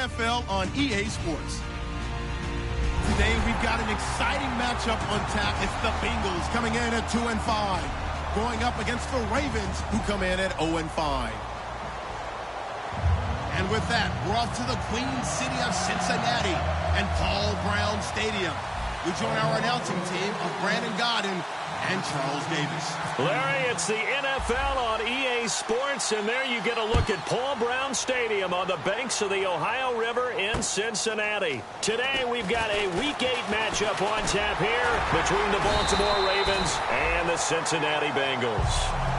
NFL on EA Sports. Today we've got an exciting matchup on tap. It's the Bengals coming in at 2-5, going up against the Ravens who come in at 0-5. And with that, we're off to the Queen City of Cincinnati and Paul Brown Stadium. We join our announcing team of Brandon Godden and Charles Davis. Larry, it's the NFL on EA Sports, and there you get a look at Paul Brown Stadium on the banks of the Ohio River in Cincinnati. Today, we've got a Week 8 matchup on tap here between the Baltimore Ravens and the Cincinnati Bengals.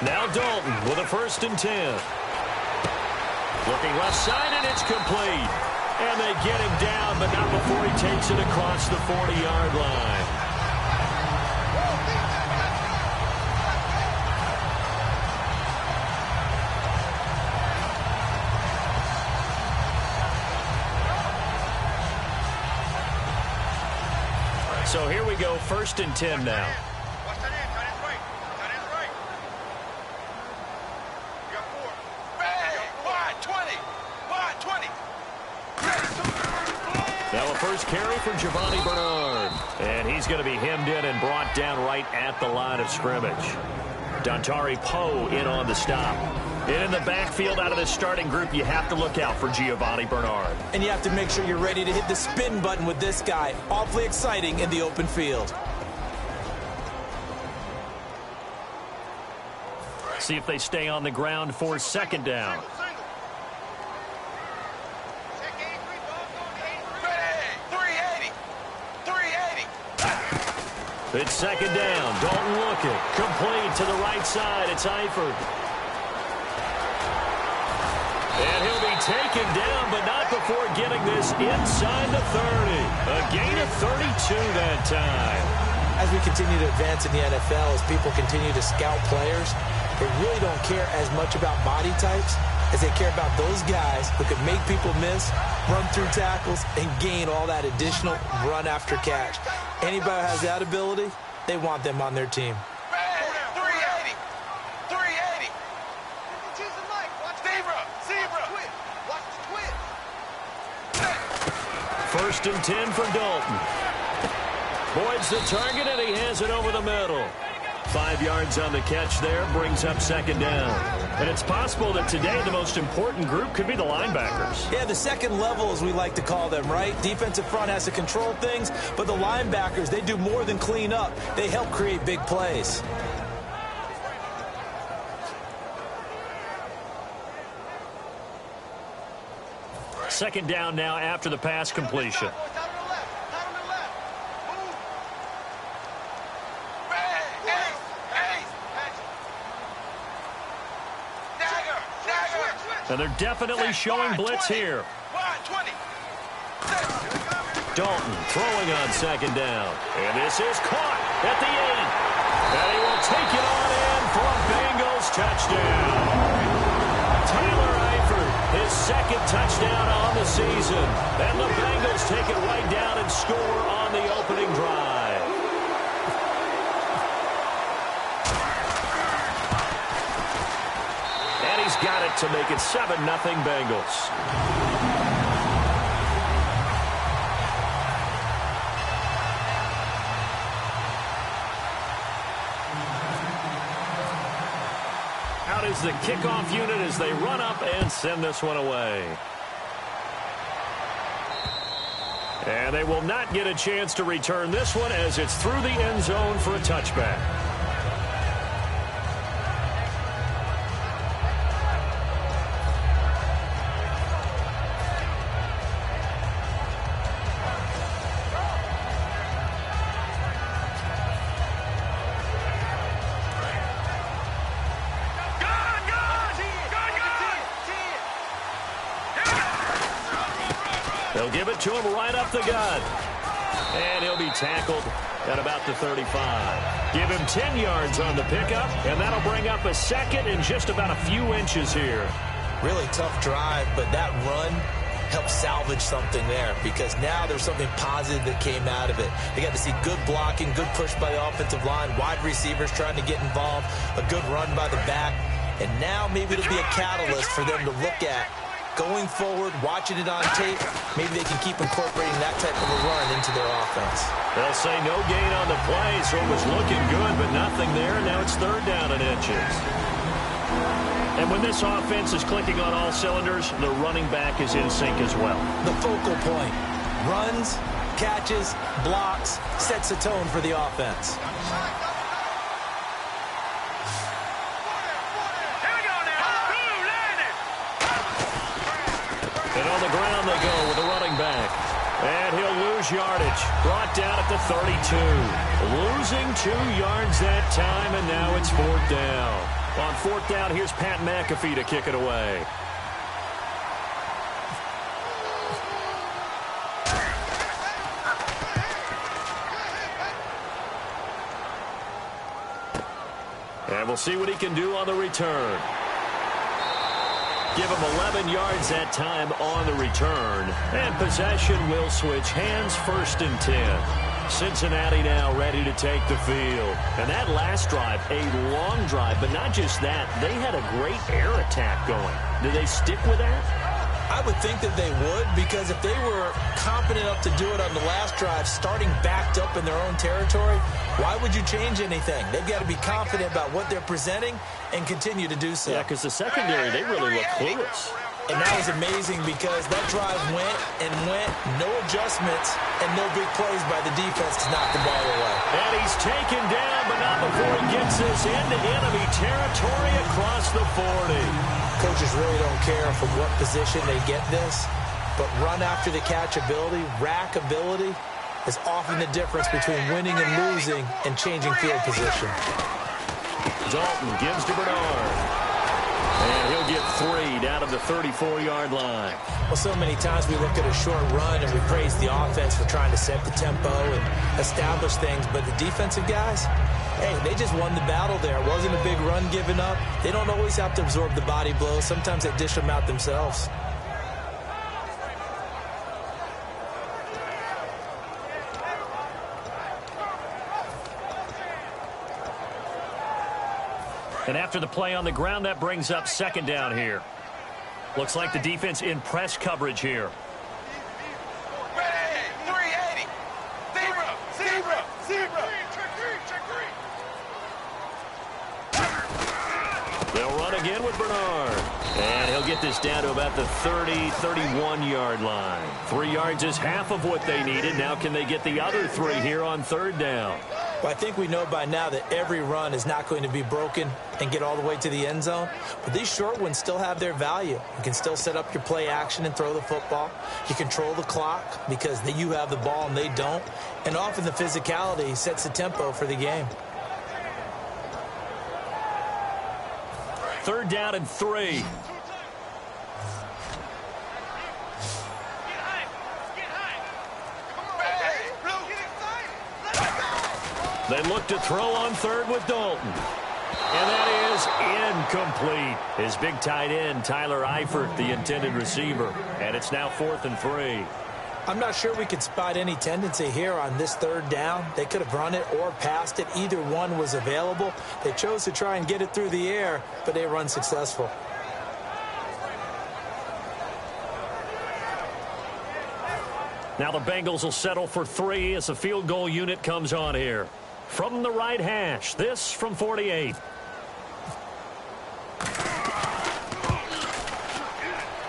Now Dalton with a 1st and 10. Looking left side, and it's complete. And they get him down, but not before he takes it across the 40-yard line. So here we go, 1st and 10 now. Now a first carry for Giovanni Bernard. And he's going to be hemmed in and brought down right at the line of scrimmage. Dontari Poe in on the stop. And in the backfield out of the starting group, you have to look out for Giovanni Bernard. And you have to make sure you're ready to hit the spin button with this guy. Awfully exciting in the open field. See if they stay on the ground for 2nd down. It's 2nd down. Dalton looking. Complete to the right side. It's Eifert. And he'll be taken down, but not before getting this inside the 30. A gain of 32 that time. As we continue to advance in the NFL, as people continue to scout players, they really don't care as much about body types as they care about those guys who can make people miss, run through tackles, and gain all that additional run after catch. Anybody who has that ability, they want them on their team. 380. 380. Zebra. Watch the twin. 1st and 10 for Dalton. Boyd's the target, and he has it over the middle. 5 yards on the catch there, brings up 2nd down. And it's possible that today the most important group could be the linebackers. Yeah, the second level, as we like to call them, right? Defensive front has to control things, but the linebackers, they do more than clean up. They help create big plays. Second down now after the pass completion. And they're definitely showing blitz here. Dalton throwing on 2nd down. And this is caught at the 8. And he will take it on in for a Bengals touchdown. Taylor Eifert, his 2nd touchdown on the season. And the Bengals take it right down and score on the opening drive. Got it to make it 7-0 Bengals. Out is the kickoff unit as they run up and send this one away. And they will not get a chance to return this one as it's through the end zone for a touchback. They'll give it to him right up the gut. And he'll be tackled at about the 35. Give him 10 yards on the pickup, and that'll bring up a second in just about a few inches here. Really tough drive, but that run helped salvage something there because now there's something positive that came out of it. They got to see good blocking, good push by the offensive line, wide receivers trying to get involved, a good run by the back, and now maybe it'll be a catalyst for them to look at going forward, watching it on tape. Maybe they can keep incorporating that type of a run into their offense. They'll say no gain on the play, so it was looking good, but nothing there. Now it's third down and inches. And when this offense is clicking on all cylinders, the running back is in sync as well. The focal point. Runs, catches, blocks, sets a tone for the offense. And on the ground they go with the running back. And he'll lose yardage. Brought down at the 32. Losing 2 yards that time, and now it's fourth down. On fourth down, here's Pat McAfee to kick it away. And we'll see what he can do on the return. Give him 11 yards that time on the return. And possession will switch hands, first and 10. Cincinnati now ready to take the field. And that last drive, a long drive, but not just that. They had a great air attack going. Do they stick with that? I would think that they would, because if they were competent enough to do it on the last drive, starting backed up in their own territory, why would you change anything? They've got to be confident about what they're presenting and continue to do so. Yeah, because the secondary, they really look clueless. And that was amazing because that drive went and went, no adjustments, and no big plays by the defense to knock the ball away. And he's taken down, but not before he gets this into enemy territory across the 40. Coaches really don't care from what position they get this, but run after the catch ability, rack ability, is often the difference between winning and losing and changing field position. Dalton gives to Bernard. And he'll get 3 down to the 34-yard line. Well, so many times we look at a short run and we praise the offense for trying to set the tempo and establish things, but the defensive guys, hey, they just won the battle there. It wasn't a big run given up. They don't always have to absorb the body blows. Sometimes they dish them out themselves. And after the play on the ground, that brings up second down here. Looks like the defense in press coverage here. 380. Zebra. They'll run again with Bernard. And he'll get this down to about the 30, 31-yard line. 3 yards is half of what they needed. Now can they get the other 3 here on third down? Well, I think we know by now that every run is not going to be broken and get all the way to the end zone. But these short ones still have their value. You can still set up your play action and throw the football. You control the clock because you have the ball and they don't. And often the physicality sets the tempo for the game. Third down and 3. They look to throw on third with Dalton. And that is incomplete. His big tight end, Tyler Eifert, the intended receiver. And it's now 4th and 3. I'm not sure we could spot any tendency here on this third down. They could have run it or passed it. Either one was available. They chose to try and get it through the air, but they were unsuccessful. Now the Bengals will settle for 3 as the field goal unit comes on here. From the right hash, this from 48.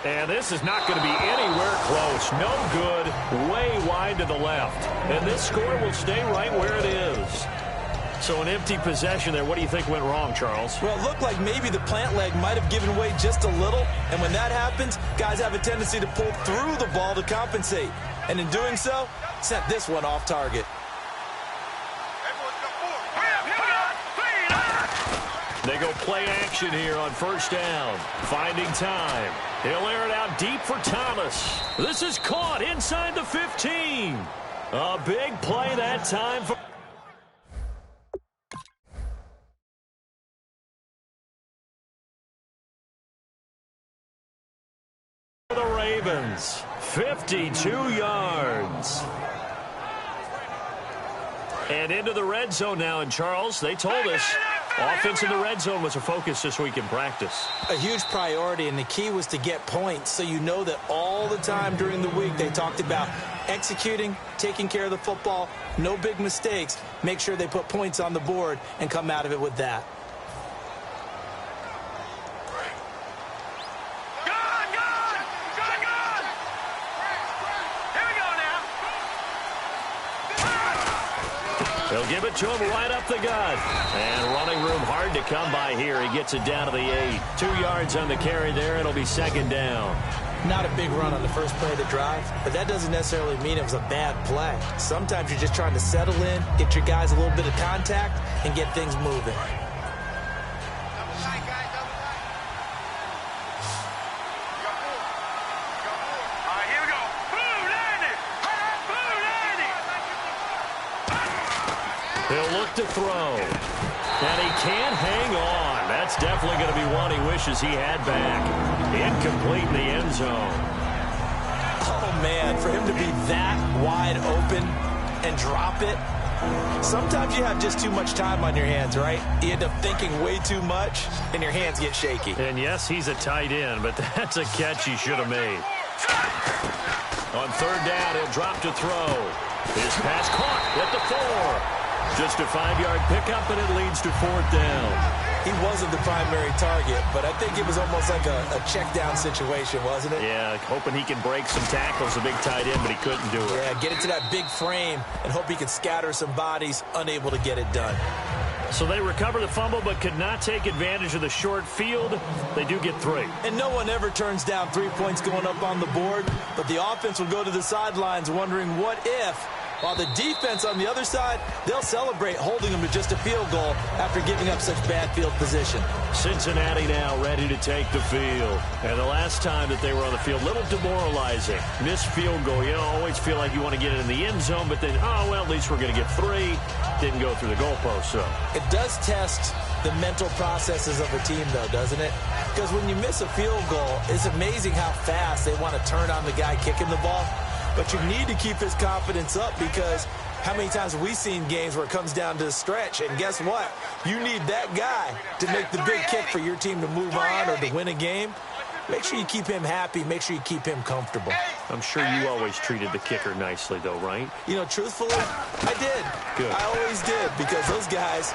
And this is not going to be anywhere close. No good, way wide to the left. And this score will stay right where it is. So an empty possession there. What do you think went wrong, Charles? Well, it looked like maybe the plant leg might have given way just a little. And when that happens, guys have a tendency to pull through the ball to compensate. And in doing so, sent this one off target. They go play action here on first down. Finding time. He'll air it out deep for Thomas. This is caught inside the 15. A big play that time for the Ravens. 52 yards. And into the red zone now. And Charles, they told us offense in the red zone was a focus this week in practice. A huge priority, and the key was to get points. So you know that all the time during the week they talked about executing, taking care of the football, no big mistakes. Make sure they put points on the board and come out of it with that. They'll give it to him right up the gut. And running room hard to come by here. He gets it down to the 8. 2 yards on the carry there. It'll be second down. Not a big run on the first play of the drive, but that doesn't necessarily mean it was a bad play. Sometimes you're just trying to settle in, get your guys a little bit of contact, and get things moving. He'll look to throw. And he can't hang on. That's definitely going to be one he wishes he had back. Incomplete in the end zone. Oh, man, for him to be that wide open and drop it. Sometimes you have just too much time on your hands, right? You end up thinking way too much, and your hands get shaky. And, yes, he's a tight end, but that's a catch he should have made. On third down, he'll drop to throw. His pass caught at the 4. Just a 5-yard pickup, and it leads to fourth down. He wasn't the primary target, but I think it was almost like a check-down situation, wasn't it? Yeah, hoping he can break some tackles, a big tight end, but he couldn't do it. Yeah, get it to that big frame and hope he can scatter some bodies, unable to get it done. So they recover the fumble, but could not take advantage of the short field. They do get 3. And no one ever turns down 3 points going up on the board, but the offense will go to the sidelines wondering what if. While the defense on the other side, they'll celebrate holding them to just a field goal after giving up such bad field position. Cincinnati now ready to take the field. And the last time that they were on the field, little demoralizing. Missed field goal. You always feel like you want to get it in the end zone, but then, oh, well, at least we're going to get 3. Didn't go through the goalpost, so. It does test the mental processes of a team, though, doesn't it? Because when you miss a field goal, it's amazing how fast they want to turn on the guy kicking the ball. But you need to keep his confidence up because how many times have we seen games where it comes down to the stretch? And guess what? You need that guy to make the big kick for your team to move on or to win a game. Make sure you keep him happy. Make sure you keep him comfortable. I'm sure you always treated the kicker nicely, though, right? You know, truthfully, I did. Good. I always did because those guys,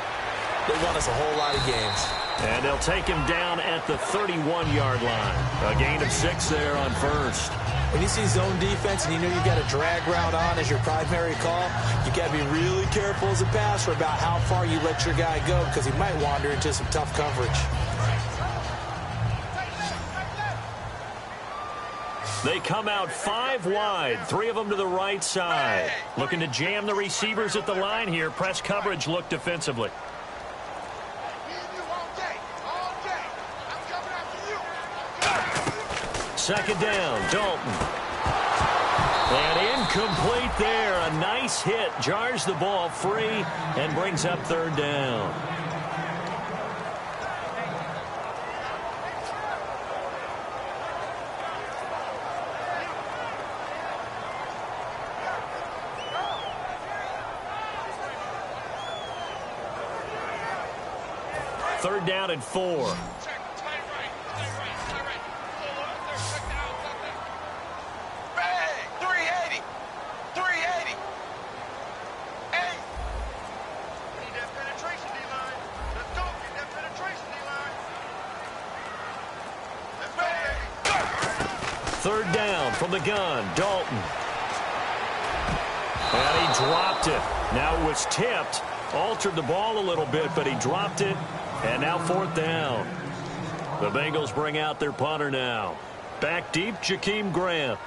they won us a whole lot of games. And they'll take him down at the 31-yard line. A gain of 6 there on first. When you see zone defense and you know you've got a drag route on as your primary call, you got to be really careful as a passer about how far you let your guy go because he might wander into some tough coverage. They come out 5 wide, 3 of them to the right side. Looking to jam the receivers at the line here. Press coverage look defensively. Second down, Dalton. And incomplete there. A nice hit. Jars the ball free and brings up third down. Third down and 4. Third down from the gun, Dalton. And he dropped it. Now it was tipped, altered the ball a little bit, but he dropped it. And now fourth down. The Bengals bring out their punter now. Back deep, Jakeem Grant.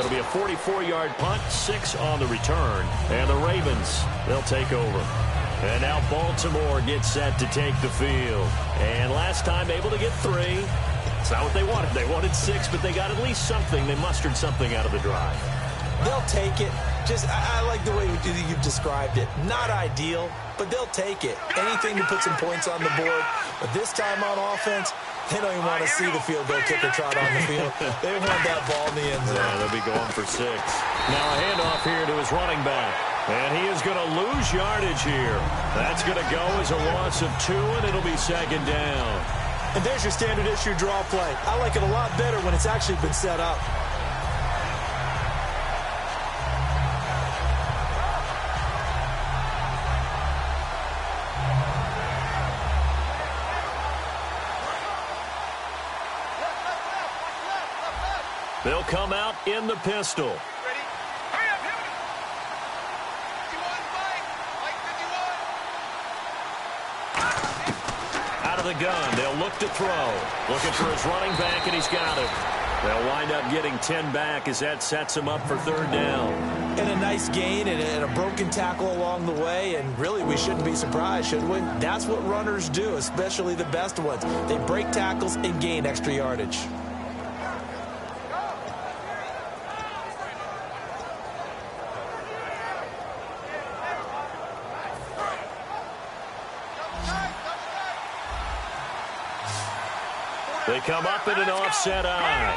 It'll be a 44-yard punt, 6 on the return. And the Ravens, they'll take over. And now Baltimore gets set to take the field. And last time able to get 3. It's not what they wanted. They wanted 6, but they got at least something. They mustered something out of the drive. They'll take it. I like the way you've described it. Not ideal, but they'll take it. Anything to put some points on the board. But this time on offense, they don't even want to see the field goal kicker trot on the field. They want that ball in the end zone. Yeah, they'll be going for 6. Now a handoff here to his running back. And he is going to lose yardage here. That's going to go as a loss of 2, and it'll be 2nd down. And there's your standard issue draw play. I like it a lot better when it's actually been set up. They'll come out in the pistol. Ready? Hurry up, hit it. 51, Mike. Out of the gun, they'll look to throw. Looking for his running back, and he's got it. They'll wind up getting 10 back as that sets him up for 3rd down. And a nice gain and a broken tackle along the way, and really we shouldn't be surprised, should we? That's what runners do, especially the best ones. They break tackles and gain extra yardage. They come up in an offset eye.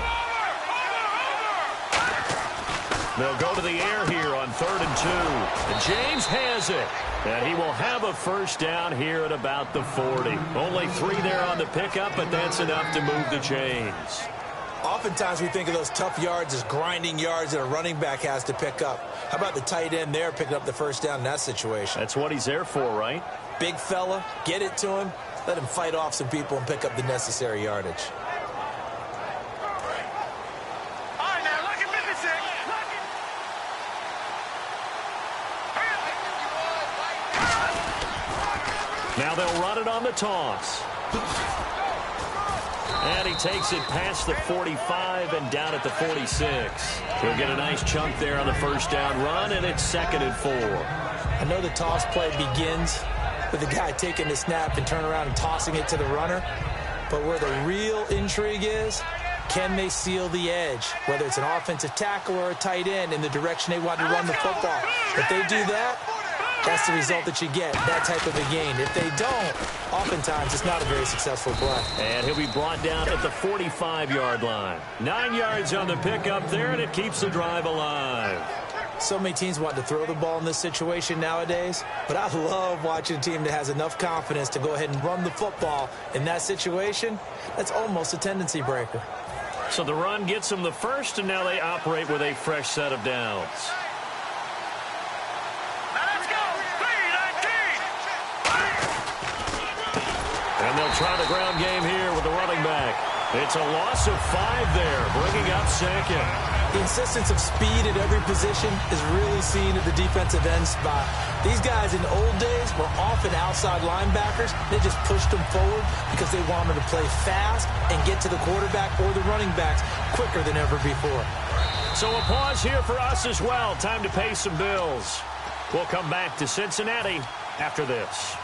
They'll go to the air here on 3rd and 2. And James has it. And he will have a 1st down here at about the 40. Only 3 there on the pickup, but that's enough to move the chains. Oftentimes we think of those tough yards as grinding yards that a running back has to pick up. How about the tight end there picking up the 1st down in that situation? That's what he's there for, right? Big fella, get it to him. Let him fight off some people and pick up the necessary yardage. All right, now look at 56. Now they'll run it on the toss. And he takes it past the 45 and down at the 46. He'll get a nice chunk there on the 1st down run, and it's 2nd and 4. I know the toss play begins with the guy taking the snap and turn around and tossing it to the runner. But where the real intrigue is, can they seal the edge? Whether it's an offensive tackle or a tight end in the direction they want to run the football. If they do that, that's the result that you get, that type of a gain. If they don't, oftentimes it's not a very successful play. And he'll be brought down at the 45-yard line. 9 yards on the pickup there, and it keeps the drive alive. So many teams want to throw the ball in this situation nowadays, but I love watching a team that has enough confidence to go ahead and run the football in that situation. That's almost a tendency breaker. So the run gets them the 1st, and now they operate with a fresh set of downs. Now let's go. 3-19. And they'll try the ground game here with the running back. It's a loss of 5 there, bringing up 2nd. The insistence of speed at every position is really seen at the defensive end spot. These guys in the old days were often outside linebackers. They just pushed them forward because they wanted to play fast and get to the quarterback or the running backs quicker than ever before. So a pause here for us as well. Time to pay some bills. We'll come back to Cincinnati after this.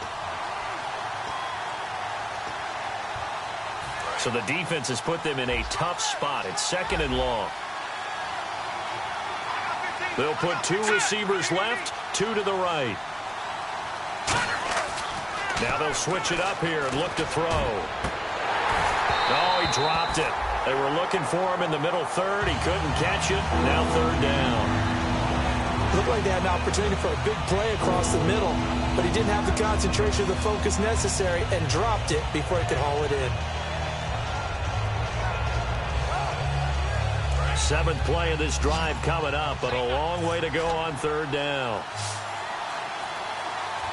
So the defense has put them in a tough spot. It's 2nd and long. They'll put 2 receivers left, 2 to the right. Now they'll switch it up here and look to throw. Oh, he dropped it. They were looking for him in the middle 3rd. He couldn't catch it. Now 3rd down. Looked like they had an opportunity for a big play across the middle, but he didn't have the concentration or the focus necessary and dropped it before he could haul it in. 7th play of this drive coming up, but a long way to go on 3rd down.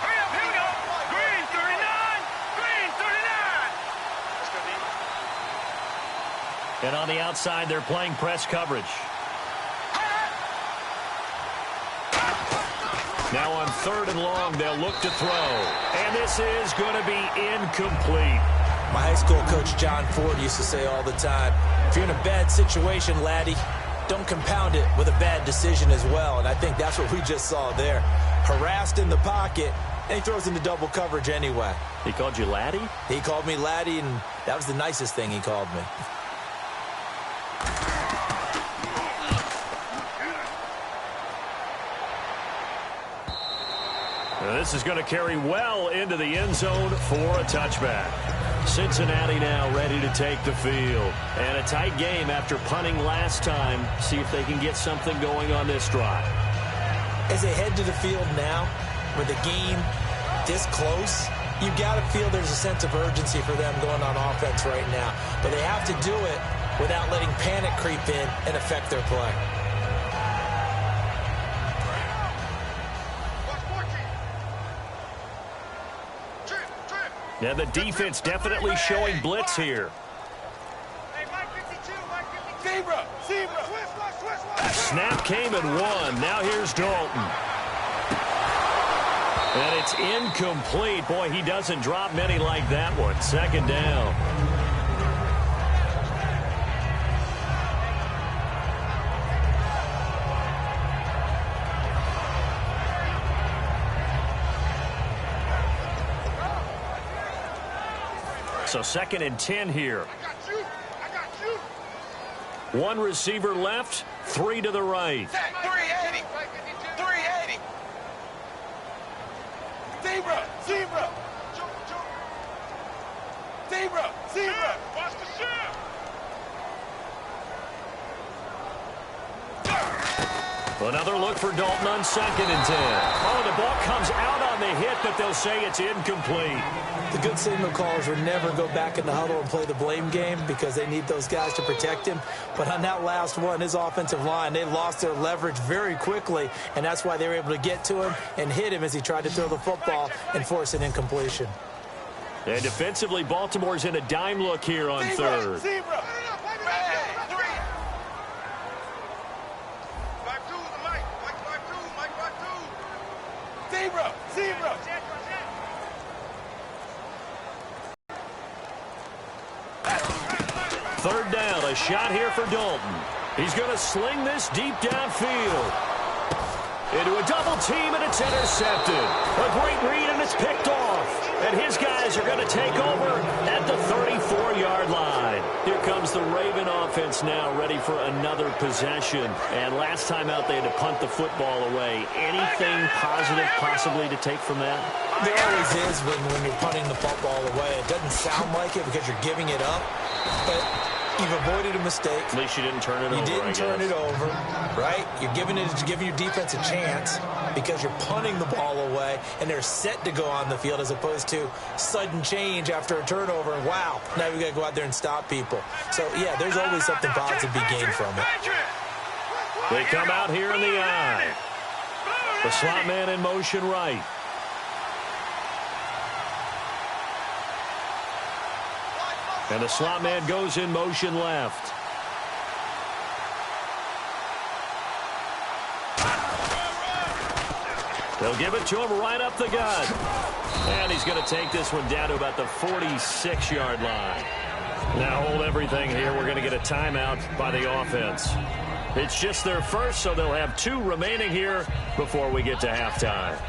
Hurry up, here we go. Green 39. Green 39. And on the outside, they're playing press coverage. Now on 3rd and long, they'll look to throw. And this is going to be incomplete. My high school coach, John Ford, used to say all the time, if you're in a bad situation, laddie, don't compound it with a bad decision as well. And I think that's what we just saw there. Harassed in the pocket, and he throws into double coverage anyway. He called you laddie? He called me laddie, and that was the nicest thing he called me. This is going to carry well into the end zone for a touchback. Cincinnati now ready to take the field. And a tight game after punting last time. See if they can get something going on this drive. As they head to the field now, with the game this close, you've got to feel there's a sense of urgency for them going on offense right now. But they have to do it without letting panic creep in and affect their play. Yeah, the defense definitely showing blitz here. Snap came and won. Now here's Dalton. And it's incomplete. Boy, he doesn't drop many like that one. 2nd down. So 2nd and 10 here. One receiver left, 3 to the right. 380. 380. Zebra. Zebra. Zebra. Zebra. Watch the shift. Another look for Dalton on 2nd and 10. Oh, the ball comes out on the hit, but they'll say it's incomplete. The good signal callers would never go back in the huddle and play the blame game because they need those guys to protect him. But on that last one, his offensive line, they lost their leverage very quickly, and that's why they were able to get to him and hit him as he tried to throw the football and force an incompletion. And defensively, Baltimore's in a dime look here on 3rd. Zebra. Zebra. Zebra. 3rd down, a shot here for Dalton. He's going to sling this deep downfield. Into a double team, and it's intercepted. A great read, and it's picked off. And his guys are going to take over at the 34-yard line. Here comes the Raven offense now, ready for another possession. And last time out, they had to punt the football away. Anything positive possibly to take from that? There always is when you're punting the football away. It doesn't sound like it because you're giving it up, but you've avoided a mistake. At least you didn't turn it over. You didn't turn it over, right? You're giving your defense a chance because you're punting the ball away, and they're set to go on the field as opposed to sudden change after a turnover. And wow, now we got to go out there and stop people. So yeah, there's always something positive to be gained from it. They come out here in the eye. The slot man in motion right. And the slot man goes in motion left. They'll give it to him right up the gut. And he's going to take this one down to about the 46-yard line. Now hold everything here. We're going to get a timeout by the offense. It's just their first, so they'll have 2 remaining here before we get to halftime.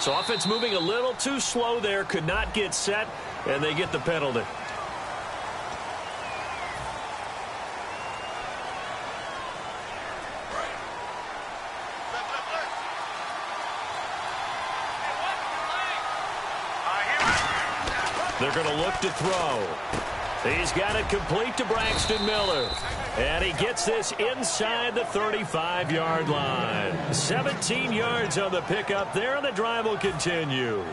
So offense moving a little too slow there, could not get set, and they get the penalty. They're going to look to throw. He's got it complete to Braxton Miller. And he gets this inside the 35-yard line. 17 yards on the pickup there, and the drive will continue.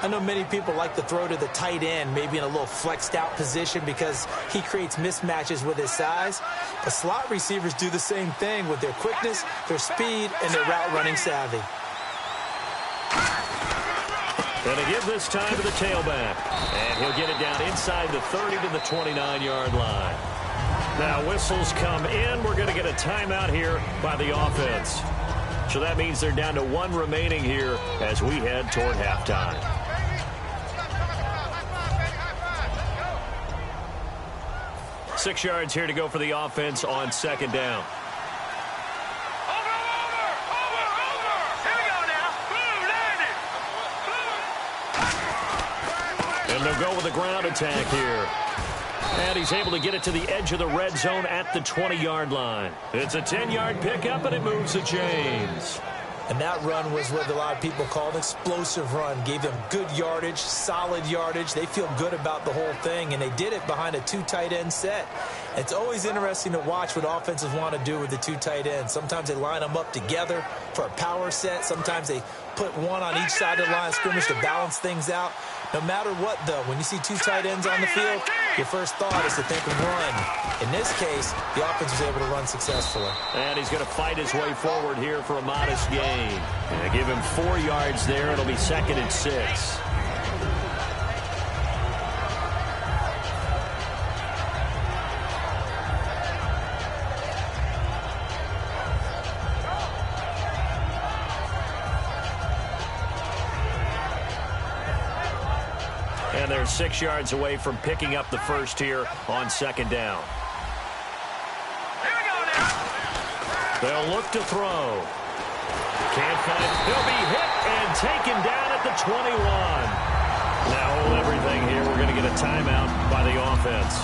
I know many people like to throw to the tight end, maybe in a little flexed out position because he creates mismatches with his size. But slot receivers do the same thing with their quickness, their speed, and their route running savvy. Going to give this time to the tailback. And he'll get it down inside the 30 to the 29-yard line. Now whistles come in. We're going to get a timeout here by the offense. So that means they're down to 1 remaining here as we head toward halftime. Six yards here to go for the offense on second down. And they'll go with a ground attack here. And he's able to get it to the edge of the red zone at the 20-yard line. It's a 10-yard pickup, and it moves the chains. And that run was what a lot of people call an explosive run. Gave them good yardage, solid yardage. They feel good about the whole thing, and they did it behind a 2 tight end set. It's always interesting to watch what offenses want to do with the 2 tight ends. Sometimes they line them up together for a power set. Sometimes they put one on each side of the line of scrimmage to balance things out. No matter what, though, when you see 2 tight ends on the field, your first thought is to think of run. In this case, the offense was able to run successfully. And he's going to fight his way forward here for a modest gain. And give him 4 yards there. It'll be 2nd and 6. And they're 6 yards away from picking up the first here on second down. They'll look to throw. Can't find it. He'll be hit and taken down at the 21. Now hold everything here. We're going to get a timeout by the offense.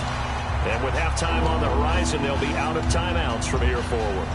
And with halftime on the horizon, they'll be out of timeouts from here forward.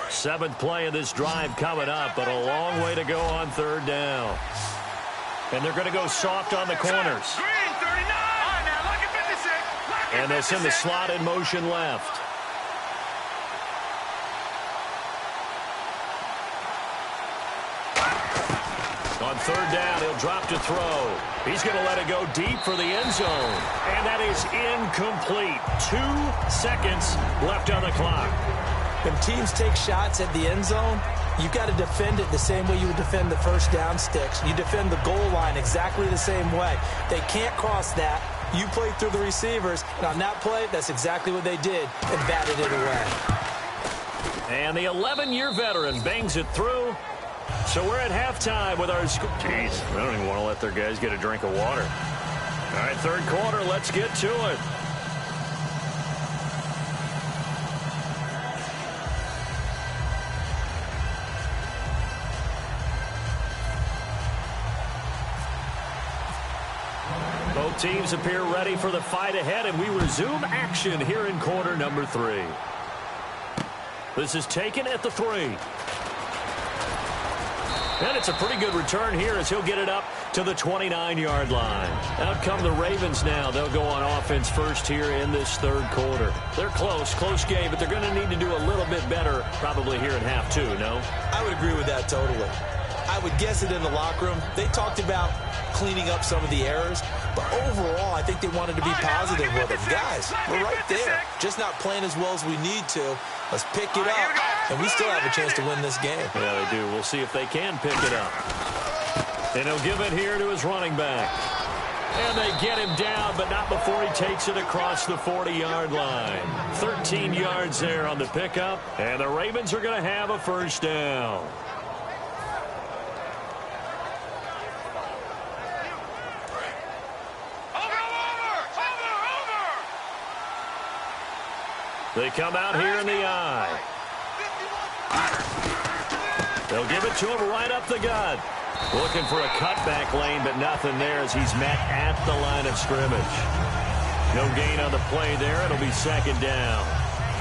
Seventh play of this drive coming up, but a long way to go on third down. And they're going to go soft on the corners. Green, 39. All right, now look at 56. And they'll send the slot in motion left. On third down, he'll drop to throw. He's going to let it go deep for the end zone. And that is incomplete. 2 seconds left on the clock. When teams take shots at the end zone, you've got to defend it the same way you would defend the first down sticks. You defend the goal line exactly the same way. They can't cross that. You play through the receivers, and on that play, that's exactly what they did and batted it away. And the 11-year veteran bangs it through. So we're at halftime with our score. Jeez, I don't even want to let their guys get a drink of water. All right, third quarter, let's get to it. Both teams appear ready for the fight ahead, and we resume action here in quarter number 3. This is taken at the 3. And it's a pretty good return here as he'll get it up to the 29-yard line. Out come the Ravens now. They'll go on offense first here in this third quarter. They're close game, but they're going to need to do a little bit better probably here in half 2, no? I would agree with that totally. I would guess it in the locker room. They talked about cleaning up some of the errors, but overall, I think they wanted to be positive with them. Guys, we're right there. Just not playing as well as we need to. Let's pick it up, and we still have a chance to win this game. Yeah, they do. We'll see if they can pick it up. And he'll give it here to his running back. And they get him down, but not before he takes it across the 40-yard line. 13 yards there on the pickup, and the Ravens are going to have a first down. They come out here in the eye. They'll give it to him right up the gut. Looking for a cutback lane, but nothing there as he's met at the line of scrimmage. No gain on the play there. It'll be second down.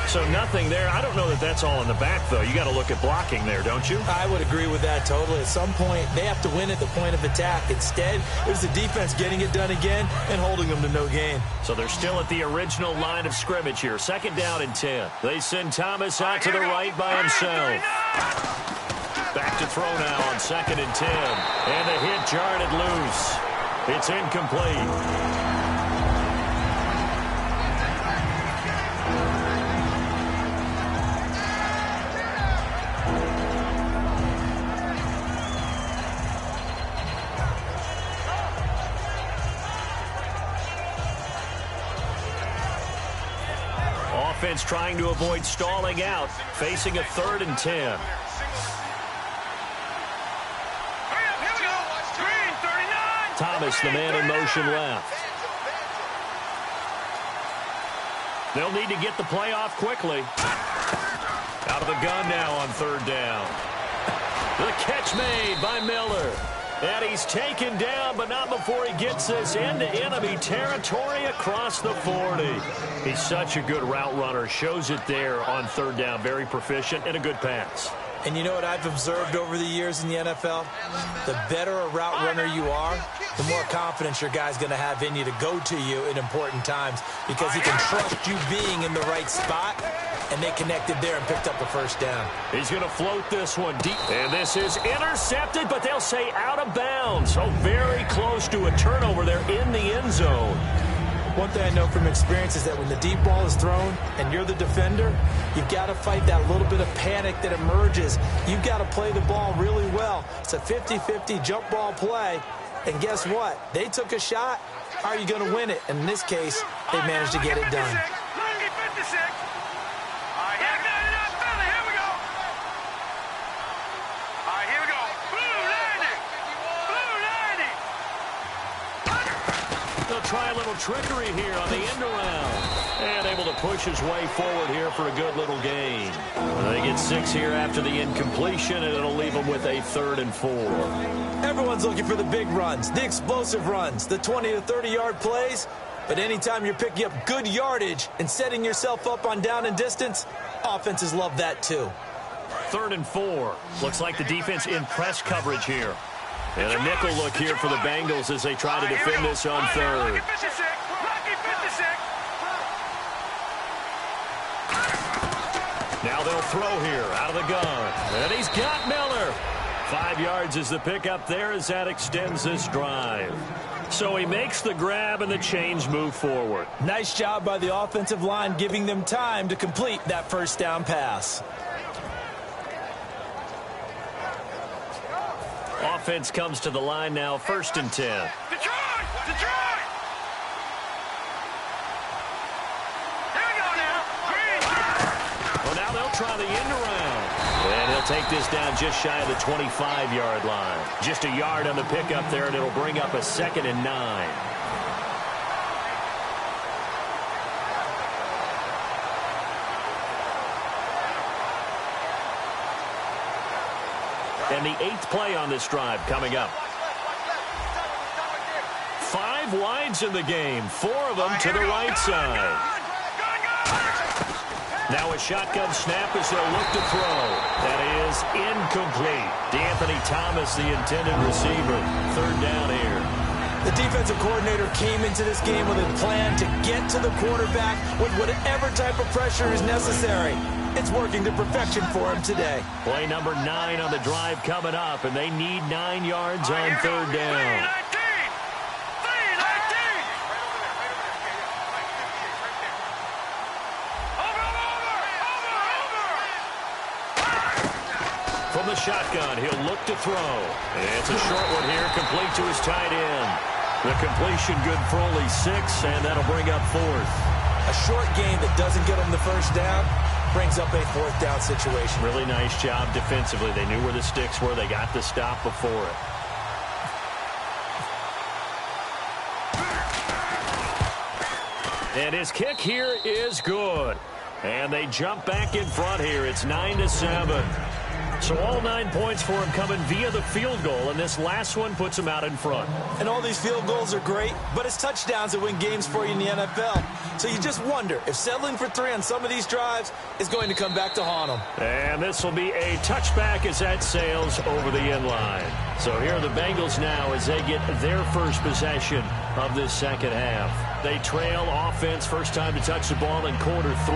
So nothing there. I don't know that that's all in the back, though. You got to look at blocking there, don't you? I would agree with that totally. At some point, they have to win at the point of attack. Instead, it was the defense getting it done again and holding them to no gain. So they're still at the original line of scrimmage here. Second down and 10. They send Thomas out to the right by himself. Back to throw now on second and 10. And the hit jarred it loose. It's incomplete. Offense trying to avoid stalling out, facing a 3rd and 10. Thomas, the man in motion left. They'll need to get the play off quickly. Out of the gun now on 3rd down. The catch made by Miller. And he's taken down, but not before he gets this into enemy territory across the 40. He's such a good route runner. Shows it there on 3rd down. Very proficient and a good pass. And you know what I've observed over the years in the NFL? The better a route runner you are, the more confidence your guy's going to have in you to go to you in important times because he can trust you being in the right spot, and they connected there and picked up a 1st down. He's going to float this one deep. And this is intercepted, but they'll say out of bounds. So very close to a turnover there in the end zone. One thing I know from experience is that when the deep ball is thrown and you're the defender, you've got to fight that little bit of panic that emerges. You've got to play the ball really well. It's a 50-50 jump ball play. And guess what? They took a shot. How are you going to win it? And in this case, they managed to get it done. Try a little trickery here on the end around. And able to push his way forward here for a good little gain. They get 6 here after the incompletion, and it'll leave them with a 3rd and 4. Everyone's looking for the big runs, the explosive runs, the 20 to 30-yard plays. But anytime you're picking up good yardage and setting yourself up on down and distance, offenses love that too. 3rd and 4. Looks like the defense in press coverage here. And a nickel look here for the Bengals as they try to defend this on 3rd. Now they'll throw here out of the gun. And he's got Miller. 5 yards is the pickup there as that extends this drive. So he makes the grab and the chains move forward. Nice job by the offensive line giving them time to complete that 1st down pass. Offense comes to the line now, 1st and 10. Detroit! Detroit! Here we go now. Green. Well, now they'll try the end around. And he'll take this down just shy of the 25-yard line. Just a yard on the pickup there, and it'll bring up a 2nd and 9. And the 8th play on this drive coming up. 5 wides in the game, 4 of them to the right side. Now a shotgun snap as they'll look to throw. That is incomplete. DeAnthony Thomas, the intended receiver. 3rd down here. The defensive coordinator came into this game with a plan to get to the quarterback with whatever type of pressure is necessary. It's working to perfection for him today. Play number 9 on the drive coming up, and they need 9 yards on 3rd down. From the shotgun, he'll look to throw. And it's a short one here, complete to his tight end. The completion good for only 6, and that'll bring up 4th. A short game that doesn't get him the 1st down brings up a 4th down situation. Really nice job defensively. They knew where the sticks were. They got the stop before it. And his kick here is good. And they jump back in front here. It's 9-7. So all 9 points for him coming via the field goal, and this last one puts him out in front. And all these field goals are great, but it's touchdowns that win games for you in the NFL. So you just wonder if settling for 3 on some of these drives is going to come back to haunt them. And this will be a touchback as that sails over the end line. So here are the Bengals now as they get their first possession of this second half. They trail offense, first time to touch the ball in quarter 3,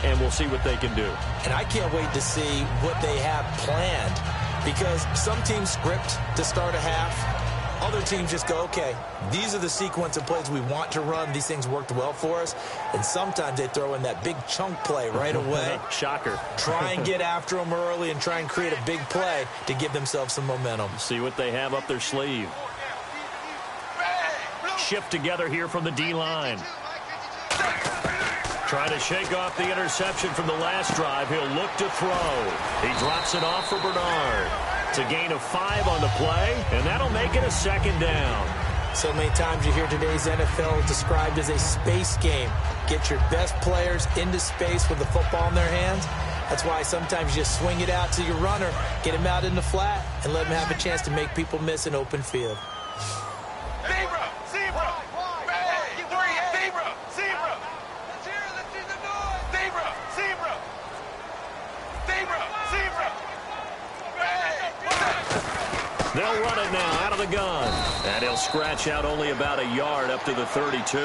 and we'll see what they can do. And I can't wait to see what they have planned, because some teams script to start a half. Other teams just go, okay, these are the sequence of plays we want to run. These things worked well for us. And sometimes they throw in that big chunk play right away. Shocker. Try and get after them early and try and create a big play to give themselves some momentum. See what they have up their sleeve. Shift together here from the D-line. Trying to shake off the interception from the last drive. He'll look to throw. He drops it off for Bernard. It's a gain of 5 on the play, and that'll make it a second down. So many times you hear today's NFL described as a space game. Get your best players into space with the football in their hands. That's why sometimes you just swing it out to your runner, get him out in the flat, and let him have a chance to make people miss an open field. They'll run it now out of the gun. And he'll scratch out only about a yard up to the 32.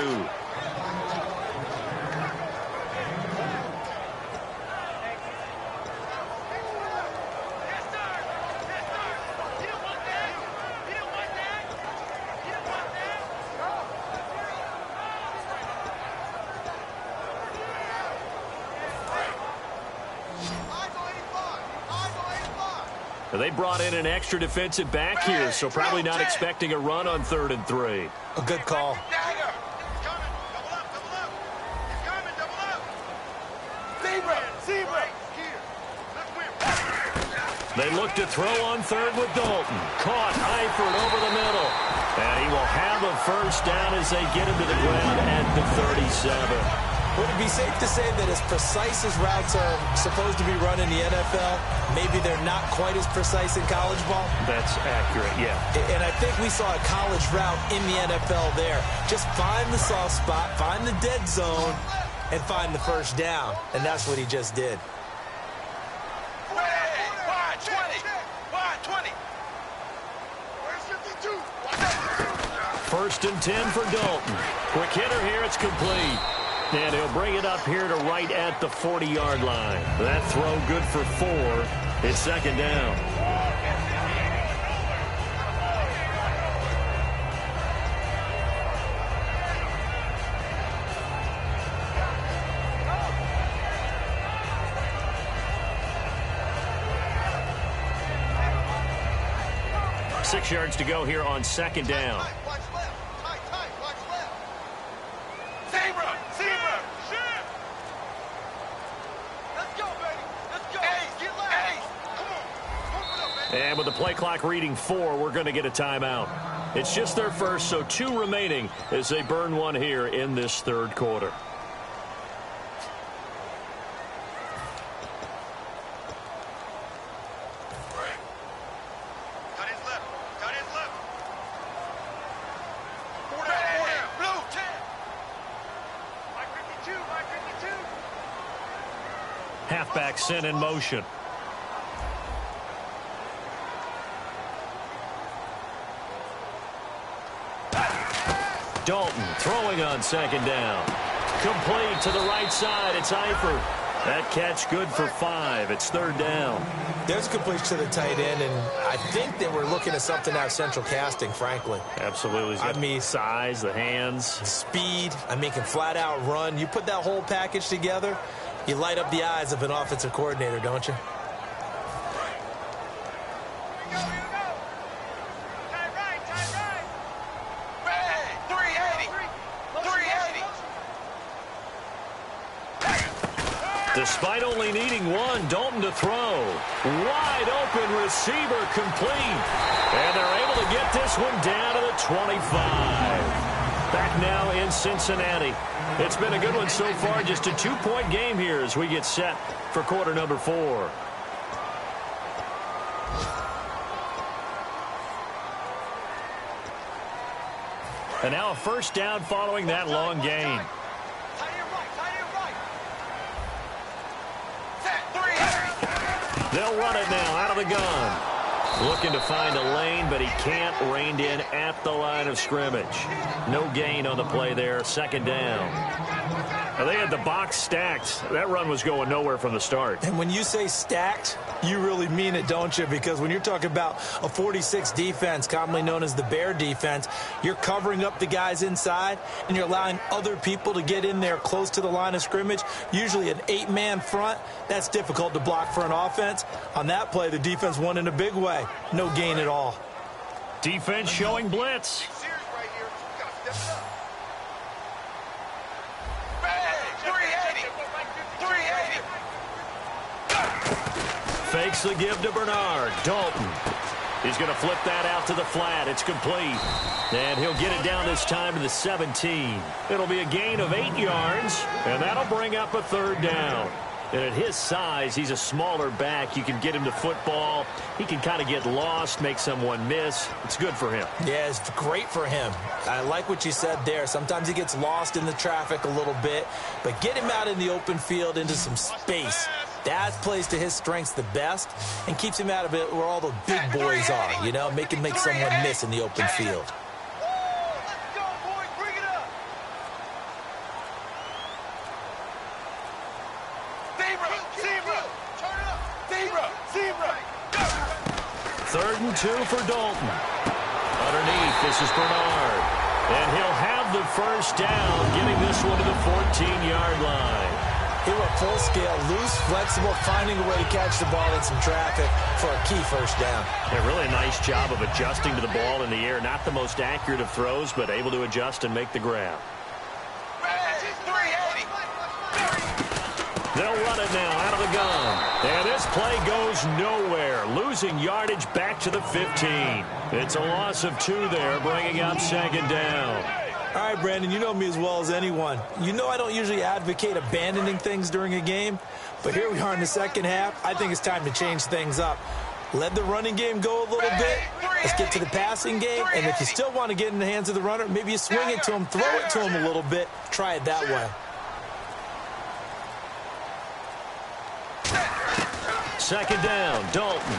They brought in an extra defensive back here, so probably not expecting a run on 3rd and 3. A good call. They look to throw on 3rd with Dalton. Caught Eifert over the middle. And he will have a first down as they get him to the ground at the 37. Would it be safe to say that as precise as routes are supposed to be run in the NFL, maybe they're not quite as precise in college ball? That's accurate, yeah. And I think we saw a college route in the NFL there. Just find the soft spot, find the dead zone, and find the first down. And that's what he just did. First and 10 for Dalton. Quick hitter here, it's complete. And he'll bring it up here to right at the 40-yard line. That throw good for 4. It's second down. Six yards to go here on second down. And with the play clock reading 4, we're going to get a timeout. It's just their first, so 2 remaining as they burn one here in this 3rd quarter. Halfback sent in motion. Dalton throwing on second down. Complete to the right side. It's Eifert. That catch good for 5. It's 3rd down. There's completion to the tight end, and I think they were looking at something out of central casting, frankly. Absolutely. I mean, size, the hands. Speed. I mean, can flat out run. You put that whole package together, you light up the eyes of an offensive coordinator, don't you? Despite only needing 1, Dalton to throw. Wide open receiver complete. And they're able to get this one down to the 25. back now in Cincinnati. It's been a good one so far. Just a 2-point game here as we get set for quarter number 4. And now a first down following that long gain. They'll run it now out of the gun. Looking to find a lane, but he can't. Reined in at the line of scrimmage. No gain on the play there. Second down. Now they had the box stacked. That run was going nowhere from the start. And when you say stacked, you really mean it, don't you? Because when you're talking about a 46 defense, commonly known as the Bear defense, you're covering up the guys inside, and you're allowing other people to get in there close to the line of scrimmage. Usually an 8-man front. That's difficult to block for an offense. On that play, the defense won in a big way. No gain at all. Defense showing blitz. Fakes the give to Bernard. Dalton. He's going to flip that out to the flat. It's complete. And he'll get it down this time to the 17. It'll be a gain of 8 yards, and that'll bring up a third down. And at his size, he's a smaller back. You can get him to football. He can kind of get lost, make someone miss. It's good for him. Yeah, it's great for him. I like what you said there. Sometimes he gets lost in the traffic a little bit, but get him out in the open field into some space. That plays to his strengths the best and keeps him out of it where all the big boys are, you know, make someone miss in the open field. Third and 2 for Dalton. Underneath, this is Bernard. And he'll have the first down, getting this one to the 14-yard line. He went full scale, loose, flexible, finding a way to catch the ball in some traffic for a key first down. Yeah, really a nice job of adjusting to the ball in the air. Not the most accurate of throws, but able to adjust and make the grab. They'll run it now out of the gun. And this play goes nowhere. Losing yardage back to the 15. It's a loss of 2 there, bringing up second down. All right, Brandon, you know me as well as anyone. You know I don't usually advocate abandoning things during a game, but here we are in the second half. I think it's time to change things up. Let the running game go a little bit. Let's get to the passing game, and if you still want to get in the hands of the runner, maybe you swing it to him, throw it to him a little bit. Try it that way. Second down, Dalton.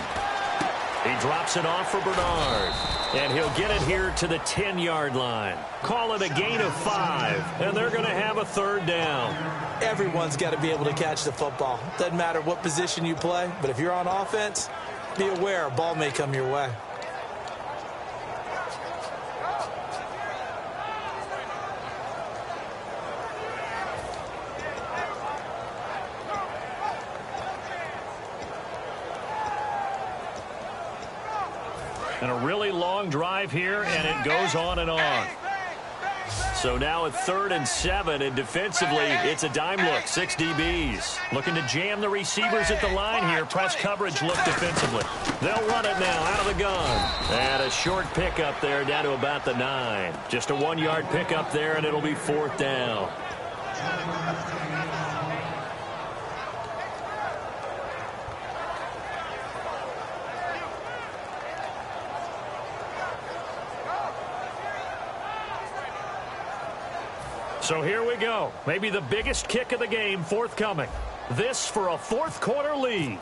He drops it off for Bernard. And he'll get it here to the 10-yard line. Call it a gain of 5. And they're going to have a third down. Everyone's got to be able to catch the football. Doesn't matter what position you play, but if you're on offense, be aware a ball may come your way. And a really long drive here, and it goes on and on. So now at 3rd and 7, and defensively, it's a dime look. 6 DBs. Looking to jam the receivers at the line here. Press coverage look defensively. They'll run it now out of the gun. And a short pickup there down to about the 9. Just a 1-yard pickup there, and it'll be 4th down. So here we go. Maybe the biggest kick of the game forthcoming. This for a 4th quarter lead.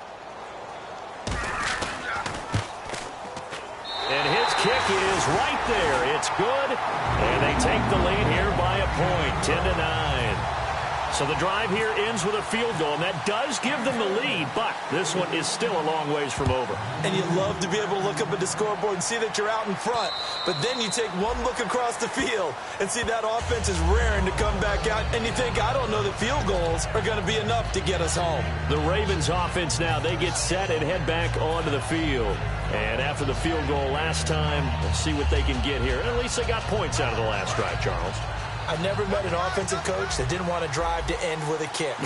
And his kick is right there. It's good. And they take the lead here by a point, 10-9. So the drive here ends with a field goal, and that does give them the lead, but this one is still a long ways from over. And you love to be able to look up at the scoreboard and see that you're out in front, but then you take one look across the field and see that offense is raring to come back out, and you think, I don't know that field goals are going to be enough to get us home. The Ravens offense now, they get set and head back onto the field. And after the field goal last time, let's see what they can get here. And at least they got points out of the last drive, Charles. I've never met an offensive coach that didn't want to drive to end with a kick.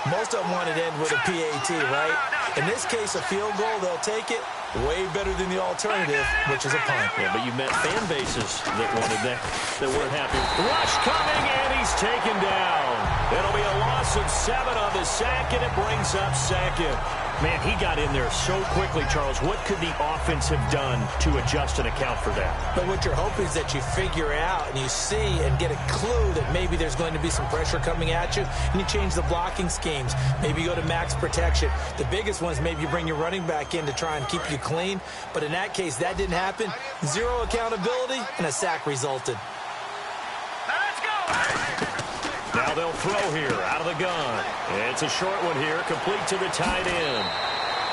Most of them wanted to end with a PAT, right? In this case, a field goal, they'll take it. Way better than the alternative, which is a punt. Yeah, but you met fan bases that wanted that weren't happy. Rush coming, and he's taken down. It'll be a loss of 7 on the sack, and it brings up second. Man, he got in there so quickly, Charles. What could the offense have done to adjust and account for that? But what you're hoping is that you figure out and you see and get a clue that maybe there's going to be some pressure coming at you, and you change the blocking schemes. Maybe you go to max protection. The biggest one is maybe you bring your running back in to try and keep you clean. But in that case, that didn't happen. 0 accountability, and a sack resulted. Now they'll throw here out of the gun. It's a short one here, complete to the tight end.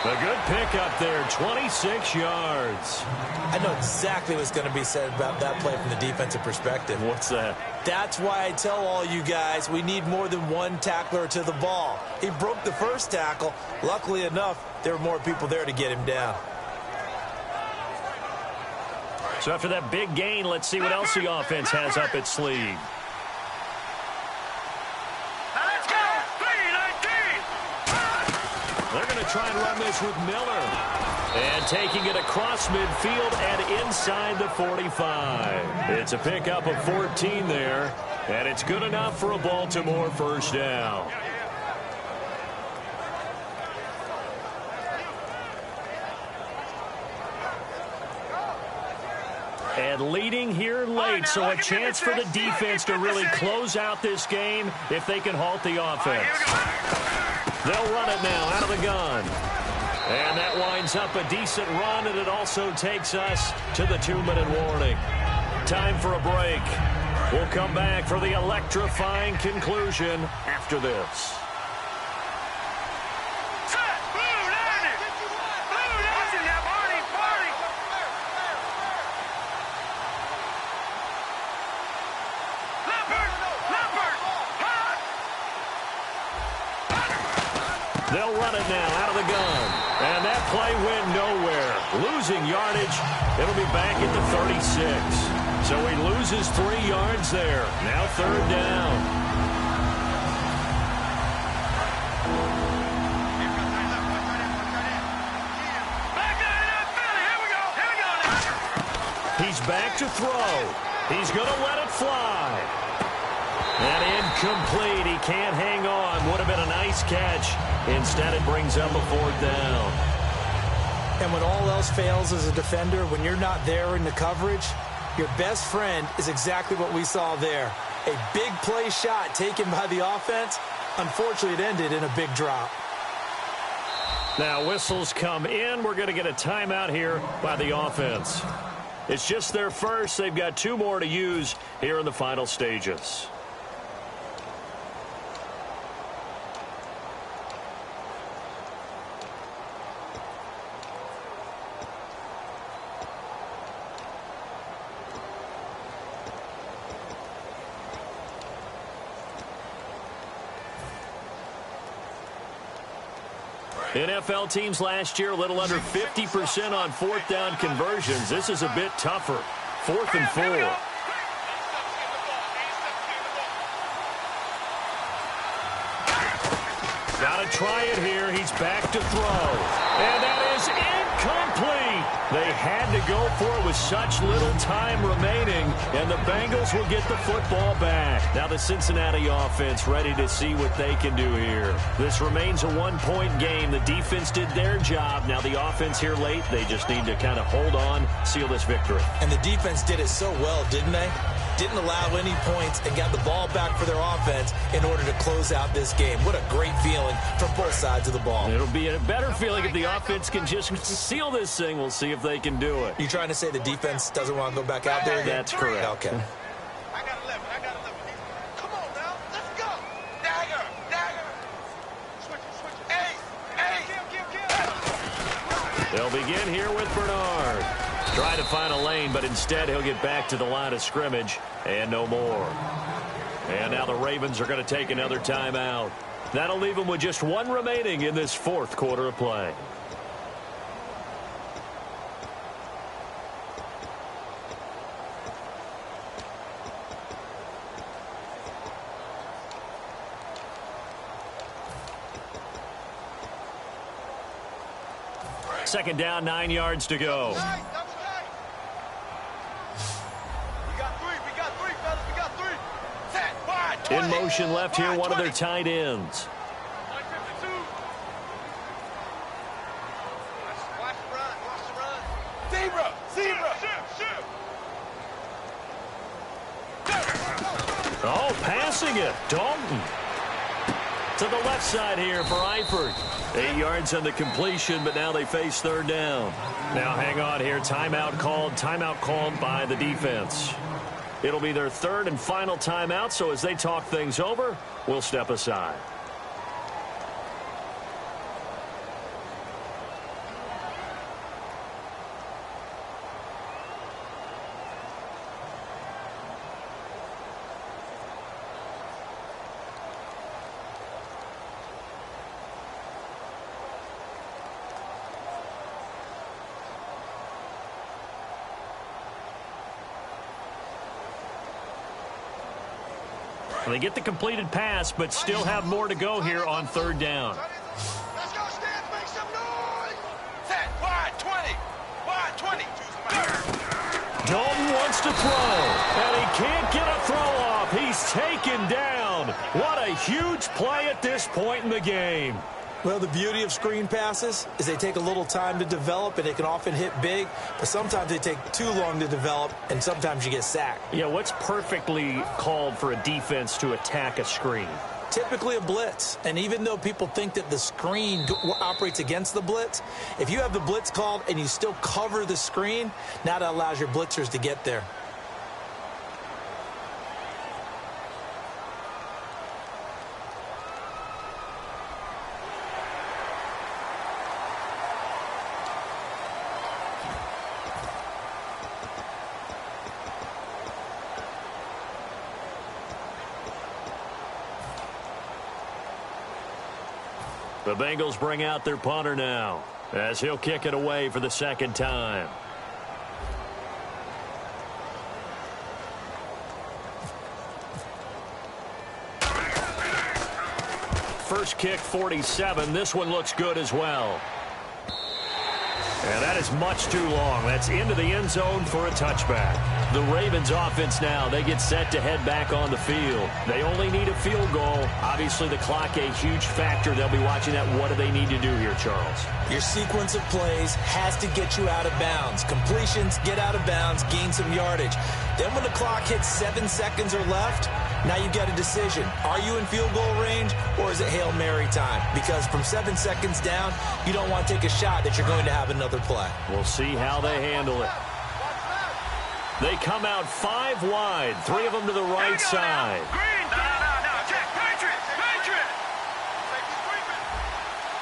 A good pickup there, 26 yards. I know exactly what's going to be said about that play from the defensive perspective. What's that? That's why I tell all you guys we need more than one tackler to the ball. He broke the first tackle. Luckily enough, there were more people there to get him down. So after that big gain, let's see what else the offense has up its sleeve. They're going to try and run this with Miller. And taking it across midfield and inside the 45. It's a pickup of 14 there. And it's good enough for a Baltimore first down. And leading here late, so a chance for the defense to really close out this game if they can halt the offense. They'll run it now out of the gun. And that winds up a decent run, and it also takes us to the 2-minute warning. Time for a break. We'll come back for the electrifying conclusion after this. They'll run it now out of the gun. And that play went nowhere. Losing yardage. It'll be back at the 36. So he loses 3 yards there. Now 3rd down. He's back to throw. He's going to let it fly. And incomplete. He can't hang on. Would have been a nice catch. Instead, it brings up a 4th down. And when all else fails as a defender, when you're not there in the coverage, your best friend is exactly what we saw there. A big play shot taken by the offense. Unfortunately, it ended in a big drop. Now, whistles come in. We're going to get a timeout here by the offense. It's just their first. They've got 2 more to use here in the final stages. NFL teams last year, a little under 50% on 4th down conversions. This is a bit tougher. 4th and 4. Got to try it here. He's back to throw. And that is incomplete. They had to go for it with such little time remaining, and the Bengals will get the football back. Now the Cincinnati offense ready to see what they can do here. This remains a 1-point game. The defense did their job. Now the offense here late, they just need to kind of hold on, seal this victory. And the defense did it so well, didn't they? Didn't allow any points and got the ball back for their offense in order to close out this game. What a great feeling from both sides of the ball. It'll be a better feeling if the offense can just seal this thing. We'll see if they can do it. You trying to say the defense doesn't want to go back out there again? That's correct. Okay. I got 11. Come on now. Let's go. Dagger. Switch it. Ace. They'll begin here with Bernard. Try to find a lane, but instead he'll get back to the line of scrimmage and no more. And now the Ravens are going to take another timeout. That'll leave them with just 1 remaining in this 4th quarter of play. Second down, 9 yards to go. We got three, fellas. We got three. Set, wide, 20. In motion left here, one of their tight ends. Watch the run. Zebra. Oh, passing it. Dalton. To the left side here for Eifert. 8 yards on the completion, but now they face third down. Now hang on here. Timeout called by the defense. It'll be their third and final timeout, so as they talk things over, we'll step aside. They get the completed pass, but still have more to go here on third down. Let's go, Stance. Make some noise. Set, wide, 20. Wide, 20. Dalton wants to throw, and he can't get a throw off. He's taken down. What a huge play at this point in the game. Well, the beauty of screen passes is they take a little time to develop, and they can often hit big, but sometimes they take too long to develop, and sometimes you get sacked. Yeah, what's perfectly called for a defense to attack a screen? Typically a blitz, and even though people think that the screen operates against the blitz, if you have the blitz called and you still cover the screen, now that allows your blitzers to get there. The Bengals bring out their punter now, as he'll kick it away for the second time. First kick, 47. This one looks good as well. And that is much too long. That's into the end zone for a touchback. The Ravens offense now, they get set to head back on the field. They only need a field goal. Obviously, the clock a huge factor. They'll be watching that. What do they need to do here, Charles? Your sequence of plays has to get you out of bounds. Completions, get out of bounds, gain some yardage. Then when the clock hits 7 seconds or left, now you've got a decision. Are you in field goal range, or is it Hail Mary time? Because from 7 seconds down, you don't want to take a shot that you're going to have another play. We'll see how they handle it. They come out 5 wide, 3 of them to the right side. Green. No. Check. Patriot.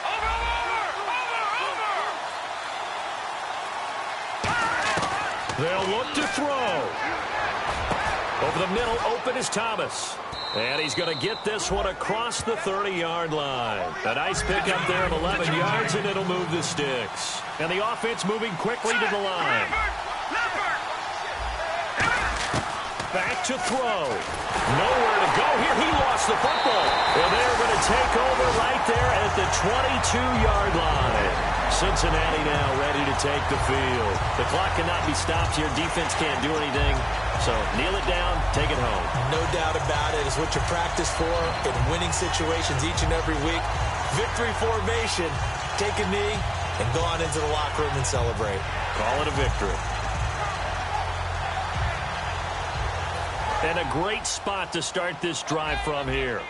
Over. They'll look to throw. Over the middle, open is Thomas. And he's going to get this one across the 30-yard line. A nice pickup there of 11 yards, and it'll move the sticks. And the offense moving quickly to the line. Back to throw. Nowhere to go here. He lost the football. And they're going to take over right there at the 22-yard line. Cincinnati now ready to take the field. The clock cannot be stopped here. Defense can't do anything. So kneel it down, take it home. No doubt about it. It's what you practice for in winning situations each and every week. Victory formation. Take a knee and go on into the locker room and celebrate. Call it a victory. And a great spot to start this drive from here.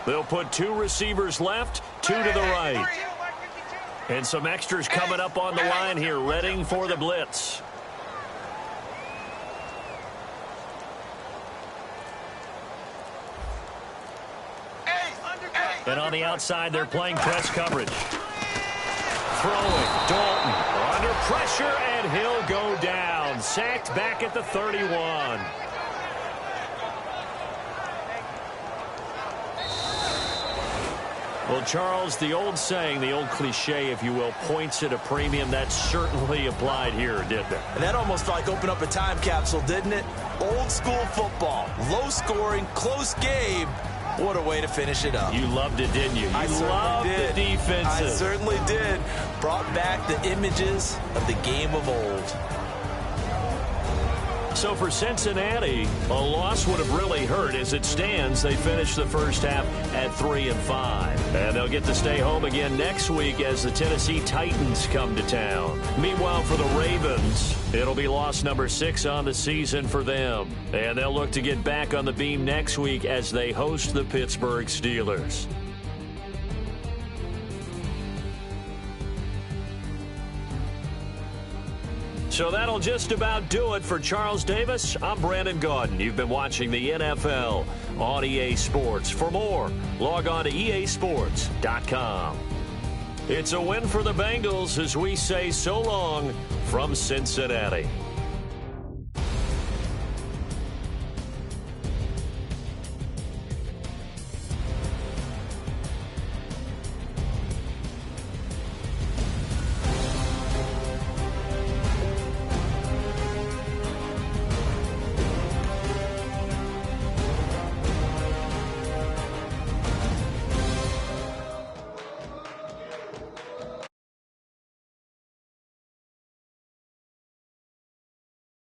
They'll put 2 receivers left, 2 to the right. And some extras coming up on the line here, readying for the blitz. And on the outside, they're playing press coverage. Throwing, Dalton under pressure, and he'll go down. Sacked back at the 31. Well, Charles, the old saying, the old cliche, if you will, points at a premium. That certainly applied here, didn't it? And that almost like opened up a time capsule, didn't it? Old school football, low scoring, close game. What a way to finish it up. You loved it, didn't you? I loved certainly did. the defensive. I certainly did. Brought back the images of the game of old. So for Cincinnati, a loss would have really hurt. As it stands, they finished the first half at 3-5. And they'll get to stay home again next week as the Tennessee Titans come to town. Meanwhile, for the Ravens, it'll be loss number 6 on the season for them. And they'll look to get back on the beam next week as they host the Pittsburgh Steelers. So that'll just about do it for Charles Davis. I'm Brandon Gaudin. You've been watching the NFL on EA Sports. For more, log on to easports.com. It's a win for the Bengals as we say so long from Cincinnati.